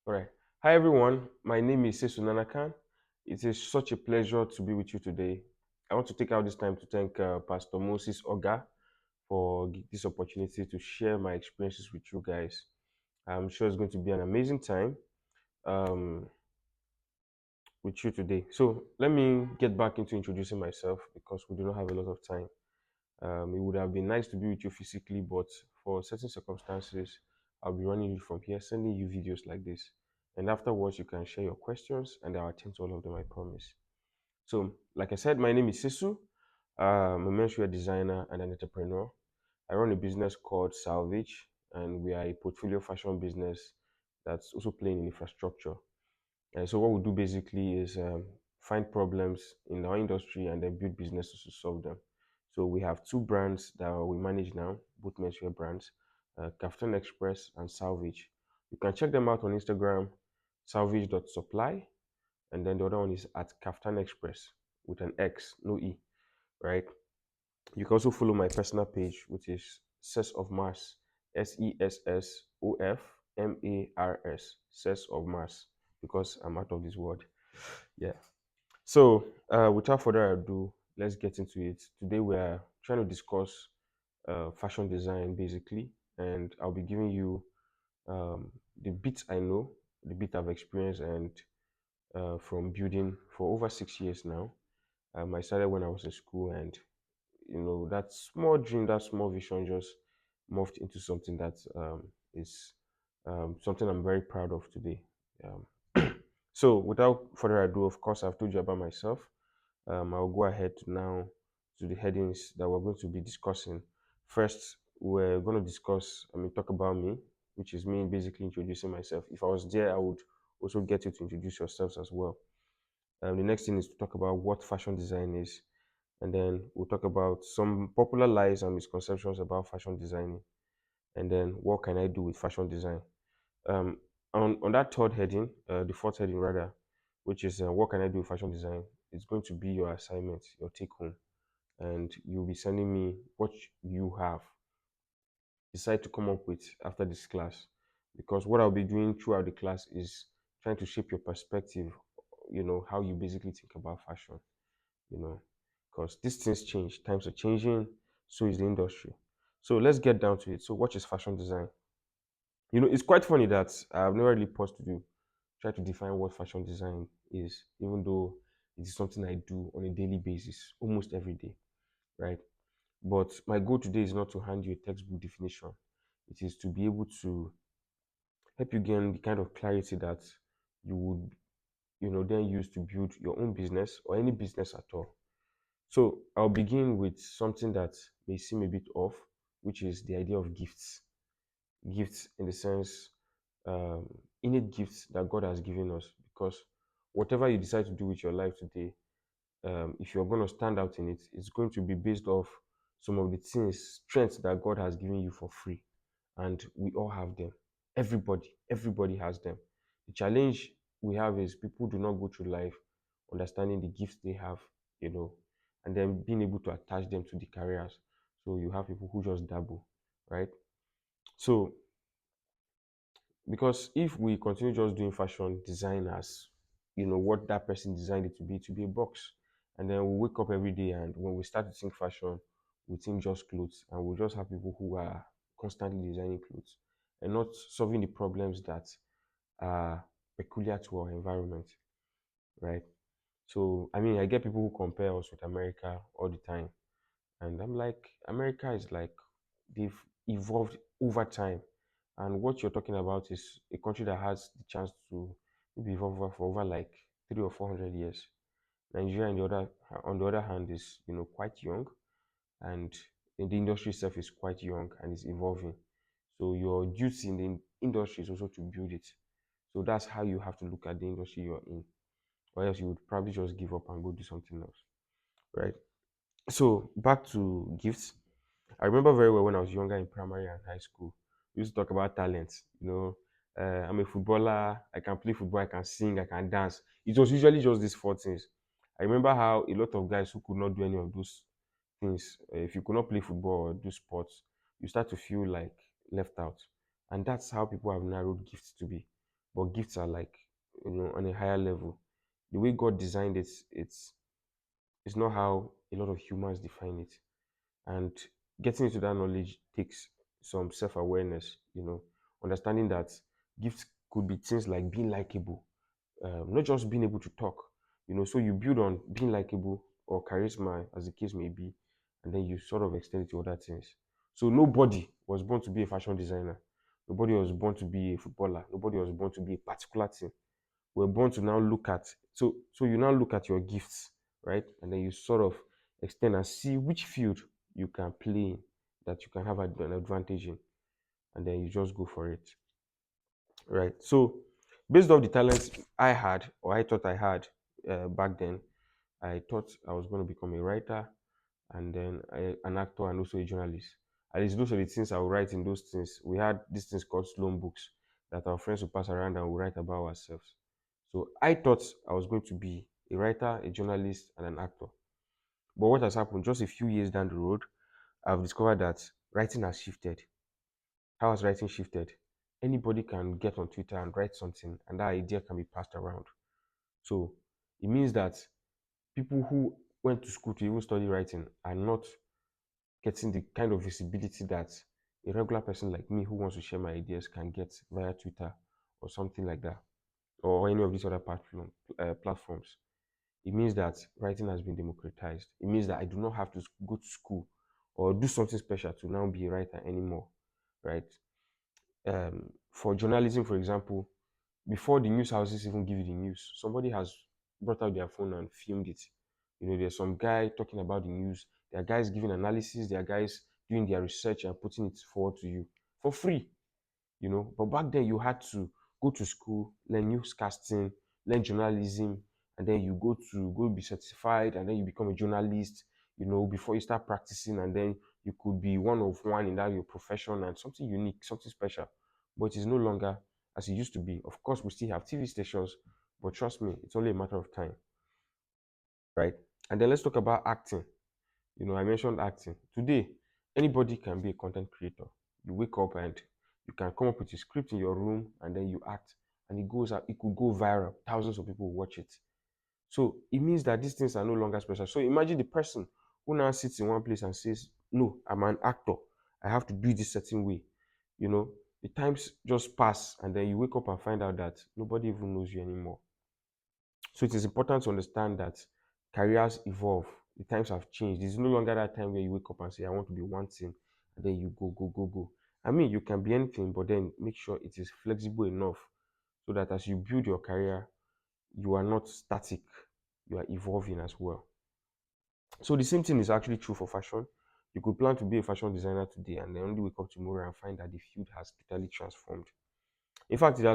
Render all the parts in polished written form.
All right. Hi, everyone. My name is Sesugh Nanakaan. It is such a pleasure to be with you today. I want to take out this time to thank Pastor Moses Oga for this opportunity to share my experiences with you guys. I'm sure it's going to be an amazing time um, with you today. So, let me get back into introducing myself because we do not have a lot of time. It would have been nice to be with you physically, but for certain circumstances, I'll be running you from here, sending you videos like this. And afterwards, you can share your questions and I'll attend to all of them, I promise. So, like I said, my name is Sesugh. I'm a menswear designer and an entrepreneur. I run a business called Salvage, and we are a portfolio fashion business that's also playing in infrastructure. And so what we do basically is find problems in our industry and then build businesses to solve them. So we have two brands that we manage now, both menswear brands, Kaftan Express and Salvage. You can check them out on Instagram, salvage.supply, and then the other one is at Kaftan Express with an X, no E, right? You can also follow my personal page, which is Sess of Mars, Sessofmars, Sess of Mars, because I'm out of this word. Yeah. So, without further ado, let's get into it. Today, we're trying to discuss fashion design basically, and I'll be giving you the bit I know, the bit I've experienced, and from building for over 6 years now. I started when I was in school, and that small dream, that small vision just morphed into something that is something I'm very proud of today. Um, so, without further ado, of course, I've told you about myself. I'll go ahead now to the headings that we're going to be discussing. First, we're going to talk about me, which is me basically introducing myself. If I was there, I would also get you to introduce yourselves as well. The next thing is to talk about what fashion design is, and then we'll talk about some popular lies and misconceptions about fashion designing, and then what can I do with fashion design. Um, on that third heading, the fourth heading rather, which is what can I do with fashion design, it's going to be your assignment, your take home, and you'll be sending me what you have decide to come up with after this class. Because what I'll be doing throughout the class is trying to shape your perspective, how you basically think about fashion, you know, because these things change, times are changing, so is the industry. So let's get down to it. So, what is fashion design? It's quite funny that I've never really paused to try to define what fashion design is, even though it is something I do on a daily basis, almost every day, right? But my goal today is not to hand you a textbook definition. It is to be able to help you gain the kind of clarity that you would, then use to build your own business or any business at all. So I'll begin with something that may seem a bit off, which is the idea of gifts. Gifts in the sense, innate gifts that God has given us. Because whatever you decide to do with your life today, if you're going to stand out in it, it's going to be based off some of the things, strengths that God has given you for free. And we all have them. Everybody has them. The challenge we have is people do not go through life understanding the gifts they have, you know, and then being able to attach them to the careers. So you have people who just dabble, right? So because if we continue just doing fashion design as what that person designed it to be a box, and then we wake up every day and when we start to think fashion, we think just clothes, and we just have people who are constantly designing clothes and not solving the problems that are peculiar to our environment, right? So I mean, I get people who compare us with America all the time, and I'm like, America is like they've evolved over time. And what you're talking about is a country that has the chance to maybe evolve for over like 300 or 400 years. Nigeria, on the other hand, is quite young, and the industry itself is quite young and is evolving. So your duty in the industry is also to build it. So that's how you have to look at the industry you're in, or else you would probably just give up and go do something else, right? So back to gifts. I remember very well when I was younger in primary and high school. We used to talk about talent. I'm a footballer. I can play football. I can sing. I can dance. It was usually just these four things. I remember how a lot of guys who could not do any of those things, if you could not play football or do sports, you start to feel like left out. And that's how people have narrowed gifts to be. but gifts are like, on a higher level. The way God designed it, it's not how a lot of humans define it. And getting into that knowledge takes some self-awareness, understanding that gifts could be things like being likable, not just being able to talk, so you build on being likable or charisma, as the case may be, and then you sort of extend it to other things. So nobody was born to be a fashion designer. Nobody was born to be a footballer. Nobody was born to be a particular thing. We're born to now look at, so you now look at your gifts, right? And then you sort of extend and see which field you can play in, that you can have an advantage in, and then you just go for it, right? So based off the talents I had, or I thought I had, back then, I thought I was going to become a writer, and then an actor, and also a journalist. At least those are the things I would write in those things. We had these things called sloan books that our friends would pass around and we write about ourselves. So I thought I was going to be a writer, a journalist, and an actor. But what has happened, just a few years down the road, I've discovered that writing has shifted. How has writing shifted? Anybody can get on Twitter and write something, and that idea can be passed around. So it means that people who went to school to even study writing are not getting the kind of visibility that a regular person like me who wants to share my ideas can get via Twitter or something like that, or any of these other platforms. It means that writing has been democratized. It means that I do not have to go to school or do something special to now be a writer anymore, right? For journalism, for example, before the news houses even give you the news, somebody has brought out their phone and filmed it. There's some guy talking about the news. There are guys giving analysis. There are guys doing their research and putting it forward to you for free. But back then you had to go to school, learn newscasting, learn journalism, and then you go be certified, and then you become a journalist, before you start practicing, and then you could be one of one in that your profession and something unique, something special. But it is no longer as it used to be. Of course, we still have TV stations, but trust me, it's only a matter of time, right? And then let's talk about acting. I mentioned acting. Today, anybody can be a content creator. You wake up and you can come up with a script in your room, and then you act, and it goes out. It could go viral. Thousands of people watch it. So it means that these things are no longer special. So imagine the person who now sits in one place and says, "No, I'm an actor. I have to do this certain way." The times just pass, and then you wake up and find out that nobody even knows you anymore. So it is important to understand that careers evolve. The times have changed. It's no longer that time where you wake up and say, "I want to be one thing," and then you go, go, go, go. I mean, you can be anything, but then make sure it is flexible enough so that as you build your career, you are not static, you are evolving as well. So the same thing is actually true for fashion. You could plan to be a fashion designer today and then only wake up tomorrow and find that the field has totally transformed. In fact, it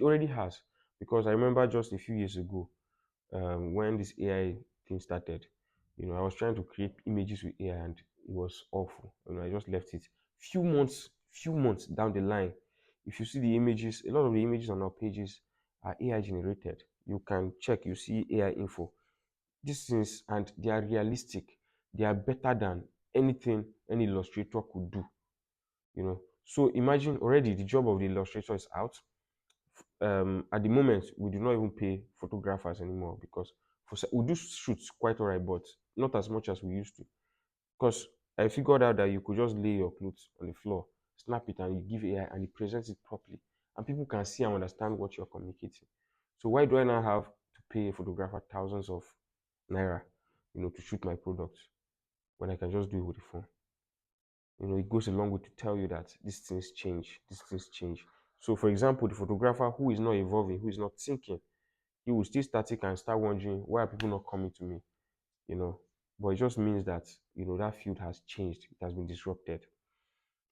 already has, because I remember just a few years ago, when this AI thing started, I was trying to create images with AI and it was awful. I just left it. Few months down the line, if you see the images, a lot of the images on our pages are AI generated. You can check, you see AI info. These things, and they are realistic. They are better than anything any illustrator could do. So imagine already the job of the illustrator is out. At the moment, we do not even pay photographers anymore because we do shoots quite alright, but not as much as we used to. Because I figured out that you could just lay your clothes on the floor, snap it, and you give AI, and it presents it properly, and people can see and understand what you're communicating. So why do I now have to pay a photographer thousands of naira, to shoot my products when I can just do it with the phone? It goes a long way to tell you that these things change. So, for example, the photographer who is not evolving, who is not thinking, he will still static and start wondering, why are people not coming to me? You know, but it just means that that field has changed, it has been disrupted.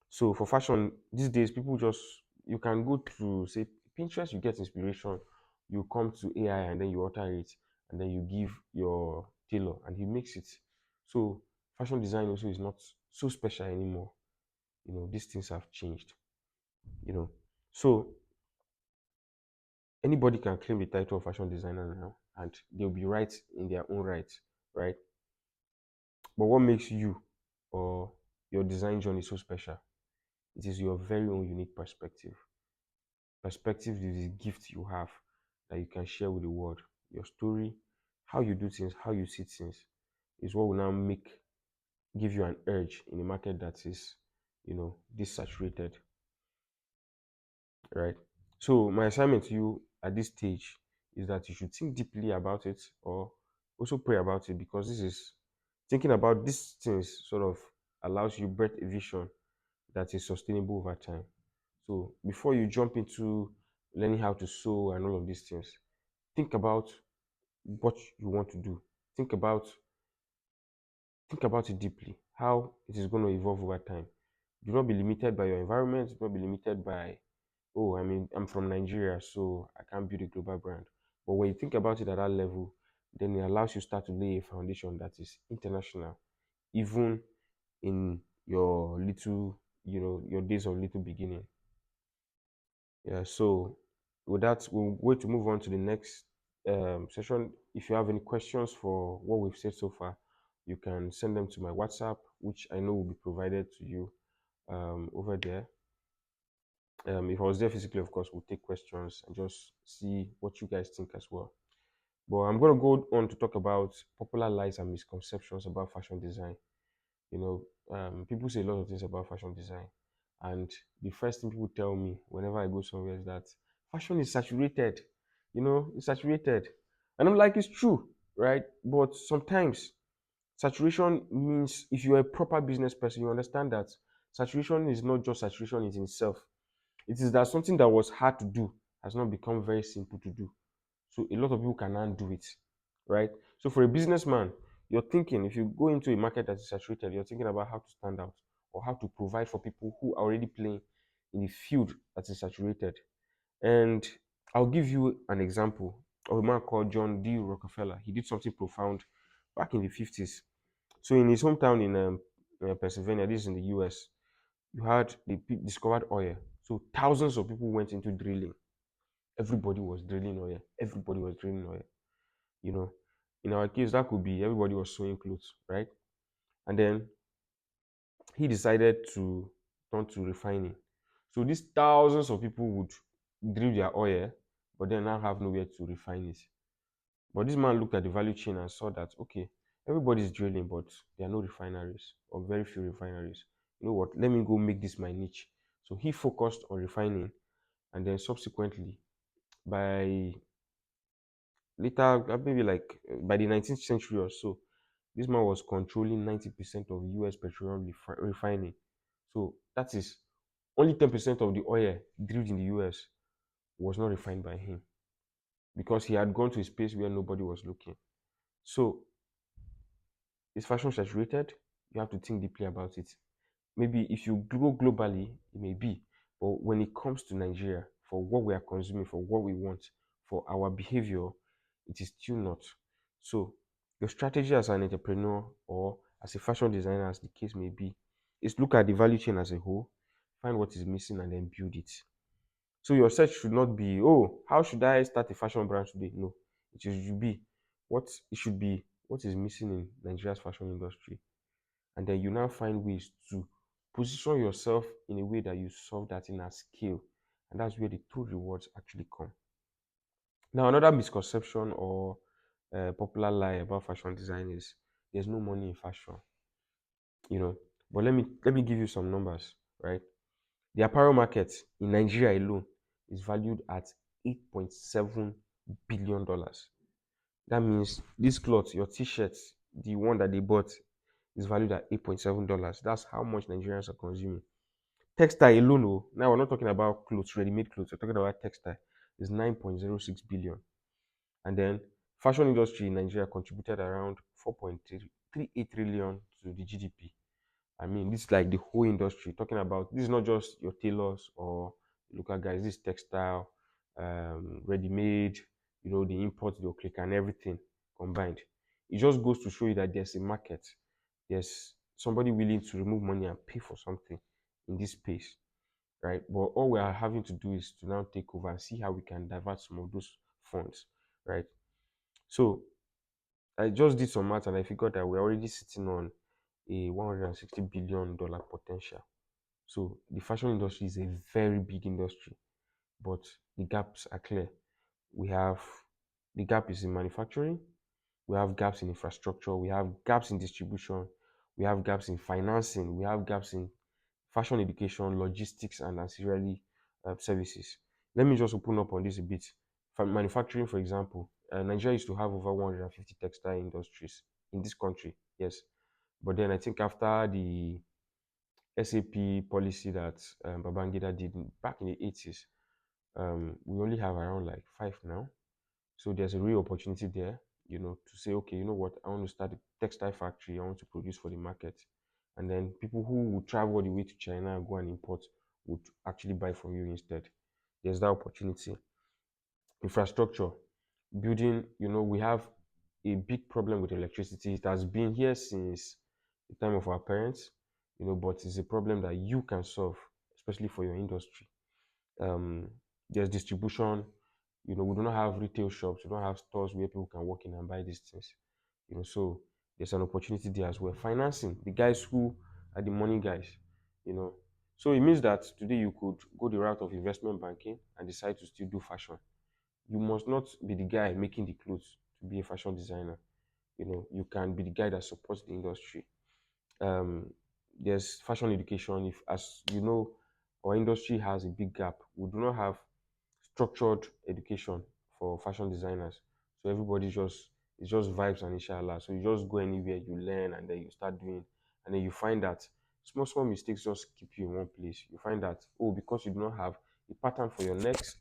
So for fashion these days, people just you can go to say Pinterest, you get inspiration, you come to AI and then you alter it, and then you give your tailor and he makes it. So fashion design also is not so special anymore. These things have changed. You know, so anybody can claim the title of fashion designer now, and they'll be right in their own right, right? But what makes you or your design journey so special? It is your very own unique perspective. Perspective is the gift you have that you can share with the world. Your story, how you do things, how you see things, is what will now give you an edge in a market that is, this saturated, right? So my assignment to you at this stage is that you should think deeply about it, or also pray about it, because this is thinking about these things sort of allows you breath a vision that is sustainable over time. So before you jump into learning how to sew and all of these things, think about what you want to do. Think about think about it deeply, how it is going to evolve over time. Do not be limited by your environment. Do not be limited by, oh, I mean, I'm from Nigeria, so I can't build a global brand. But when you think about it at that level, then it allows you start to lay a foundation that is international, even in your little, your days of little beginning. Yeah. So with that, we're going to move on to the next session. If you have any questions for what we've said so far, you can send them to my WhatsApp, which I know will be provided to you over there. If I was there physically, of course, we'll take questions and just see what you guys think as well. But I'm going to go on to talk about popular lies and misconceptions about fashion design. People say a lot of things about fashion design, and the first thing people tell me whenever I go somewhere is that fashion is saturated. It's saturated, and I'm like, it's true, right? But sometimes saturation means, if you're a proper business person, you understand that saturation is not just saturation in itself. It is that something that was hard to do has not become very simple to do. So a lot of people can now do it, right? So for a businessman, you're thinking, if you go into a market that is saturated, you're thinking about how to stand out, or how to provide for people who are already playing in the field that is saturated. And I'll give you an example of a man called John D. Rockefeller. He did something profound back in the 50s. So in his hometown in Pennsylvania, this is in the US, they discovered oil. So thousands of people went into drilling. Everybody was drilling oil. Everybody was drilling oil. You know, in our case, that could be everybody was sewing clothes, right? And then he decided to turn to refining. So these thousands of people would drill their oil, but then now have nowhere to refine it. But this man looked at the value chain and saw that, okay, everybody's drilling, but there are no refineries, or very few refineries. You know what? Let me go make this my niche. So he focused on refining, and then subsequently, by later, maybe like by the 19th century or so, this man was controlling 90% of US petroleum refining. So that is only 10% of the oil drilled in the US was not refined by him, because he had gone to a space where nobody was looking. So is fashion saturated? You have to think deeply about it. Maybe if you go globally, it may be. But when it comes to Nigeria, for what we are consuming, for what we want, for our behavior, it is still not. So your strategy as an entrepreneur, or as a fashion designer, as the case may be, is look at the value chain as a whole, find what is missing, and then build it. So your search should not be, oh, how should I start a fashion brand today? No, it should be what is missing in Nigeria's fashion industry, and then you now find ways to position yourself in a way that you solve that in a scale, and that's where the true rewards actually come. Now, another misconception or popular lie about fashion design is there's no money in fashion, you know. But let me give you some numbers, right? The apparel market in Nigeria alone is valued at $8.7 billion. That means this cloth, your t-shirt, the one that they bought, is valued at $8.7. That's how much Nigerians are consuming. Textile alone, oh, now we're not talking about clothes, ready-made clothes, we're talking about textile, is 9.06 billion. And then fashion industry in Nigeria contributed around 4.38 trillion to the GDP. I mean, this is like the whole industry. Talking about, this is not just your tailors or local guys. This is textile, ready-made. The import, the click, and everything combined. It just goes to show you that there's a market. There's somebody willing to remove money and pay for something in this space, right? But all we are having to do is to now take over and see how we can divert some of those funds, right? So I just did some math and I figured that we're already sitting on a $160 billion potential. So the fashion industry is a very big industry. but the gaps are clear. We have the gap is in manufacturing, we have gaps in infrastructure, we have gaps in distribution, we have gaps in financing, we have gaps in fashion education, logistics, and ancillary services. Let me just open up on this a bit. For manufacturing, for example, Nigeria used to have over 150 textile industries in this country, yes. But then I think after the SAP policy that Babangida did back in the 80s, we only have around like five now. So there's a real opportunity there, to say, okay, you know what, I want to start a textile factory, I want to produce for the market. And then people who would travel all the way to China and go and import would actually buy from you instead. There's that opportunity. Infrastructure, building, we have a big problem with electricity. It has been here since the time of our parents, but it's a problem that you can solve, especially for your industry. um, there's distribution. We do not have retail shops. We don't have stores where people can walk in and buy these things. So there's an opportunity there as well. Financing, the guys who are the money guys. You know, so it means that today you could go the route of investment banking and decide to still do fashion. You must not be the guy making the clothes to be a fashion designer. You can be the guy that supports the industry. um, there's fashion education. If, as you know, our industry has a big gap. We do not have structured education for fashion designers. So everybody just it's just vibes and inshallah. So you just go anywhere, you learn, and then you start doing, and then you find that small small mistakes just keep you in one place. You find that, oh, because you do not have a pattern for your next,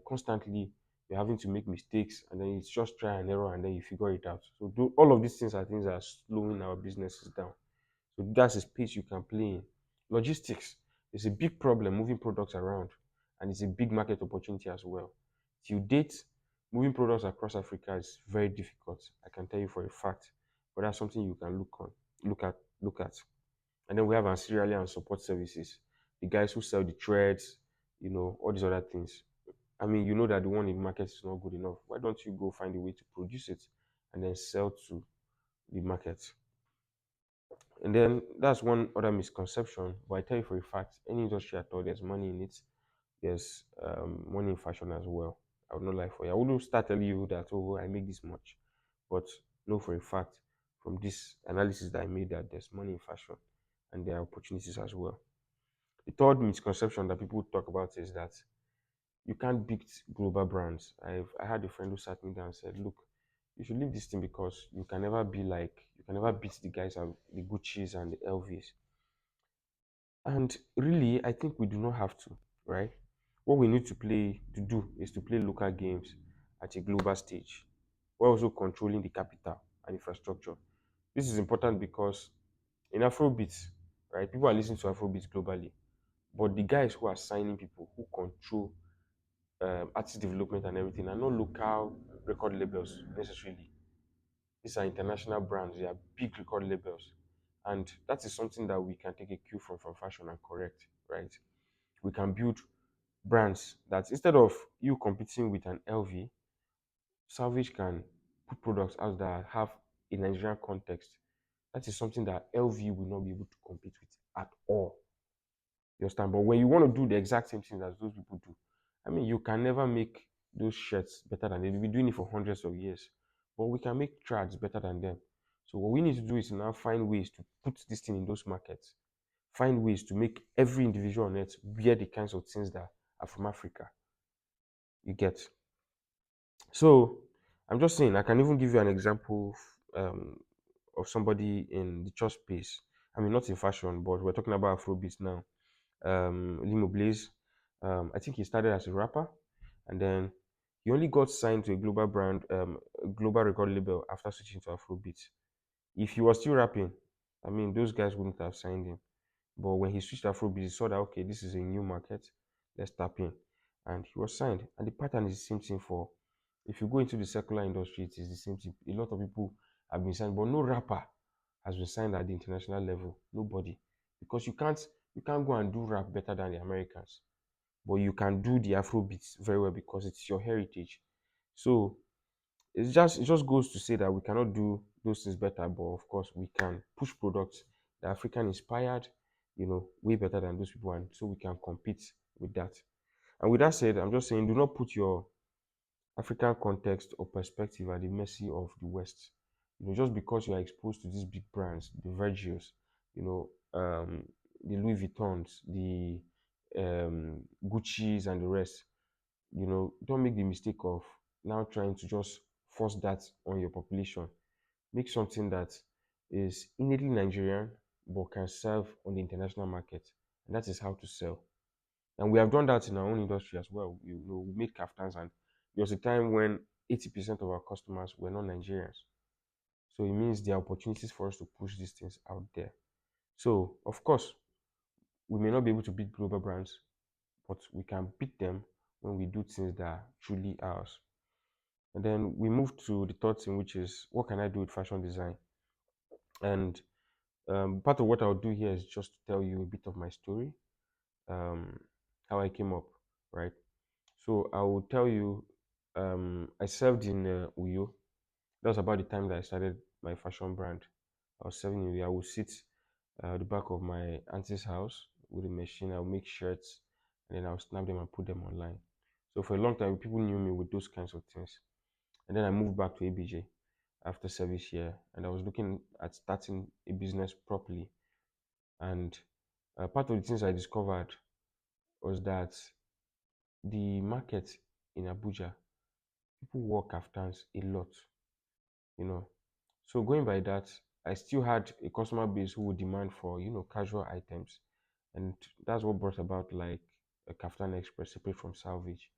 constantly you're having to make mistakes, and then it's just try and error, and then you figure it out. So all of these things are things that are slowing our businesses down. So that's a space you can play in. Logistics is a big problem moving products around, and it's a big market opportunity as well. Till date, moving products across Africa is very difficult. I can tell you for a fact, but that's something you can look at. And then we have ancillary and support services. The guys who sell the threads, all these other things. I mean, you know that the one in the market is not good enough. Why don't you go find a way to produce it and then sell to the market? And then that's one other misconception. But I tell you for a fact, any industry at all, there's money in it. There's money in fashion as well. I would not lie for you. I wouldn't start telling you that, oh, I make this much. But know for a fact from this analysis that I made that there's money in fashion and there are opportunities as well. The third misconception that people talk about is that you can't beat global brands. I had a friend who sat me down and said, look, you should leave this thing because you can never beat the guys at the Gucci's and the LVs. And really, I think we do not have to, right? What we need to do is to play local games at a global stage. We're also controlling the capital and infrastructure. This is important because in Afrobeats, right, people are listening to Afrobeats globally, but the guys who are signing people who control artist development and everything are not local record labels necessarily. These are international brands. They are big record labels, and that is something that we can take a cue from fashion and correct, right? We can build brands that instead of you competing with an LV, Salvage can put products out that have a Nigerian context. That is something that LV will not be able to compete with at all. You understand? But when you want to do the exact same things as those people do, I mean, you can never make those shirts better than them. They've been doing it for hundreds of years. But we can make trads better than them. So what we need to do is now find ways to put this thing in those markets. Find ways to make every individual on earth wear the kinds of things that are from Africa. You get. So I'm just saying, I can even give you an example of somebody in the church space. I mean, not in fashion, but we're talking about Afrobeats now. Limo Blaze. I think he started as a rapper, and then he only got signed to a global brand, a global record label after switching to Afrobeat. If he was still rapping, I mean, those guys wouldn't have signed him. But when he switched to Afrobeat, he saw that okay, this is a new market, let's tap in, and he was signed. And the pattern is the same thing for. If you go into the secular industry, it is the same thing. A lot of people have been signed, but no rapper has been signed at the international level. Nobody, because you can't go and do rap better than the Americans, but you can do the Afrobeats very well because it's your heritage. So it just goes to say that we cannot do those things better, but of course we can push products that African inspired, way better than those people, and so we can compete with that. And with that said, I'm just saying, do not put your African context or perspective at the mercy of the West. Just because you are exposed to these big brands, the Virgils, you know, the Louis Vuittons, the Gucci's, and the rest. Don't make the mistake of now trying to just force that on your population. Make something that is innately Nigerian but can serve on the international market, and that is how to sell. And we have done that in our own industry as well. We made kaftans, and there was a time when 80% of our customers were not Nigerians. So it means there are opportunities for us to push these things out there. So, of course, we may not be able to beat global brands, but we can beat them when we do things that are truly ours. And then we move to the third thing, which is what can I do with fashion design? And part of what I'll do here is just to tell you a bit of my story, um, how I came up, right? So I will tell you, I served in Uyo. That was about the time that I started my fashion brand. I was serving in Uyo. I would sit at the back of my auntie's house with a machine. I'll make shirts, and then I'll snap them and put them online. So for a long time, people knew me with those kinds of things. And then I moved back to ABJ after service here, and I was looking at starting a business properly. And part of the things I discovered was that the market in Abuja, people wore kaftans a lot, you know. So going by that, I still had a customer base who would demand for, casual items. And that's what brought about like a Kaftan Express separate from salvage.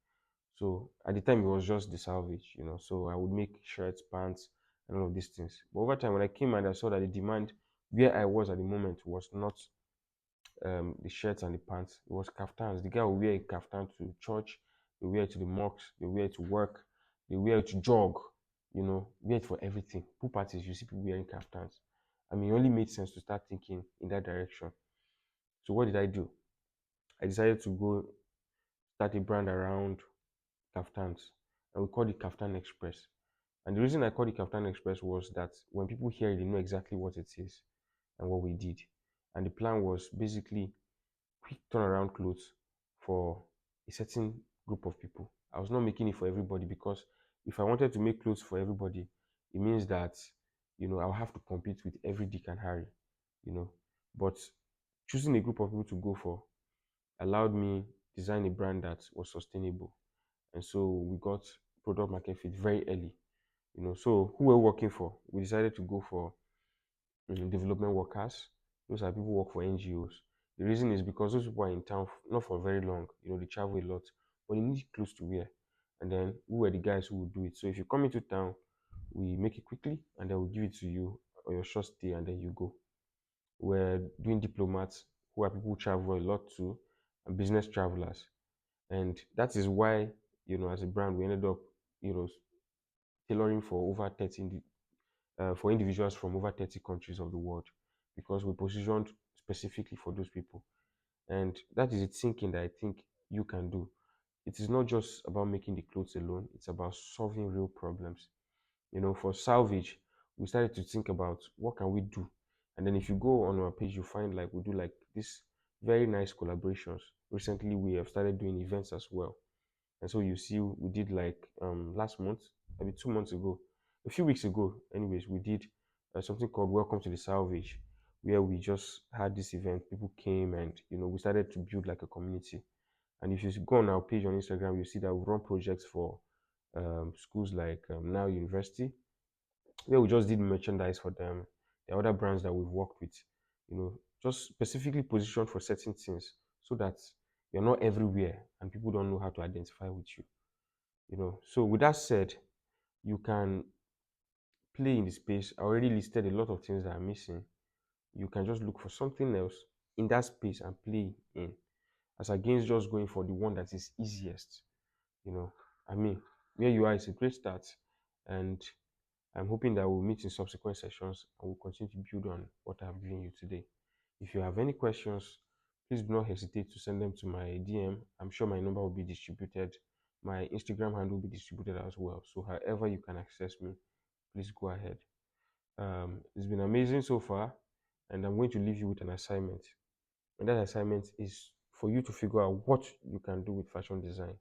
So at the time it was just the salvage. So I would make shirts, pants, and all of these things. But over time when I came and I saw that the demand where I was at the moment was not the shirts and the pants. It was kaftans. The guy will wear a kaftan to church, they wear it to the mosque, they wear it to work, they wear it to jog, wear it for everything. Pool parties, you see people wearing kaftans. I mean, it only made sense to start thinking in that direction. So what did I do? I decided to go start a brand around kaftans, and we called it Kaftan Express. And the reason I called it Kaftan Express was that when people hear it, they know exactly what it is and what we did. And the plan was basically quick turnaround clothes for a certain group of people. I was not making it for everybody, because if I wanted to make clothes for everybody, it means that I'll have to compete with every Dick and Harry, you know. But choosing a group of people to go for allowed me design a brand that was sustainable. And so we got product market fit very early. So who we're working for? We decided to go for development workers. Those are people who work for NGOs. The reason is because those people are in town not for very long. They travel a lot, but they need clothes to wear. And then we were the guys who would do it. So if you come into town, we make it quickly, and then we give it to you on your short stay, and then you go. We're doing diplomats, who are people who travel a lot too, and business travelers. And that is why, as a brand, we ended up, you know, tailoring for over 30 for individuals from over 30 countries of the world, because we positioned specifically for those people. And that is a thinking that I think you can do. It is not just about making the clothes alone, it's about solving real problems. For salvage, we started to think about what can we do. And then if you go on our page, you find like we do like this very nice collaborations. Recently, we have started doing events as well. And so you see, we did like last month, maybe 2 months ago, a few weeks ago, anyways, we did something called Welcome to the Salvage, where we just had this event. People came, and we started to build like a community. And if you go on our page on Instagram, you see that we run projects for schools like Now University, where we just did merchandise for them. The other brands that we've worked with, just specifically positioned for certain things, so that you're not everywhere and people don't know how to identify with you. So with that said, you can play in the space. I already listed a lot of things that are missing. You can just look for something else in that space and play in, as against just going for the one that is easiest. I mean, where you are is a great start, and I'm hoping that we'll meet in subsequent sessions and we'll continue to build on what I've given you today. If you have any questions, please do not hesitate to send them to my DM. I'm sure my number will be distributed. My Instagram handle will be distributed as well. So however you can access me, please go ahead. It's been amazing so far, and I'm going to leave you with an assignment. And that assignment is for you to figure out what you can do with fashion design.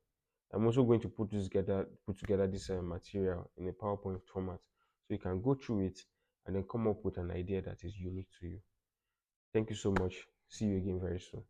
I'm also going to put together this material in a PowerPoint format, so you can go through it and then come up with an idea that is unique to you. Thank you so much. See you again very soon.